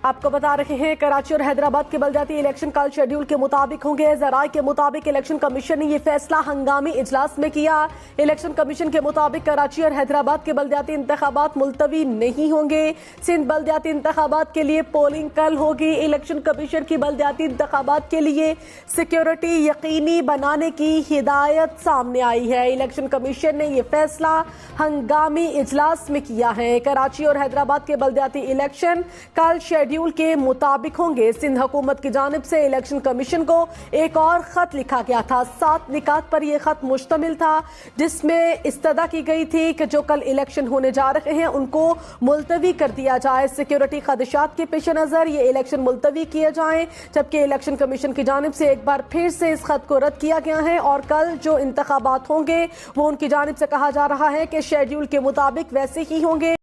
آپ کو بتا رہے ہیں کراچی اور حیدرآباد کے بلدیاتی الیکشن کل شیڈیول کے مطابق ہوں گے۔ ذرائع کے مطابق الیکشن کمیشن نے یہ فیصلہ ہنگامی اجلاس میں کیا۔ الیکشن کمیشن کے مطابق کراچی اور حیدرآباد کے بلدیاتی انتخابات ملتوی نہیں ہوں گے۔ سندھ بلدیاتی انتخابات کے لیے پولنگ کل ہوگی۔ الیکشن کمیشن کی بلدیاتی انتخابات کے لیے سیکیورٹی یقینی بنانے کی ہدایت سامنے آئی ہے۔ الیکشن کمیشن نے یہ فیصلہ ہنگامی اجلاس میں کیا ہے۔ کراچی اور حیدرآباد کے بلدیاتی الیکشن کل شیڈیول کے مطابق ہوں گے۔ سندھ حکومت کی جانب سے الیکشن کمیشن کو ایک اور خط لکھا گیا تھا۔ 7 نکات پر یہ خط مشتمل تھا، جس میں استدعا کی گئی تھی کہ جو کل الیکشن ہونے جا رہے ہیں ان کو ملتوی کر دیا جائے۔ سیکیورٹی خدشات کے پیش نظر یہ الیکشن ملتوی کیے جائیں، جبکہ الیکشن کمیشن کی جانب سے ایک بار پھر سے اس خط کو رد کیا گیا ہے اور کل جو انتخابات ہوں گے وہ ان کی جانب سے کہا جا رہا ہے کہ شیڈیول کے مطابق ویسے ہی ہوں گے۔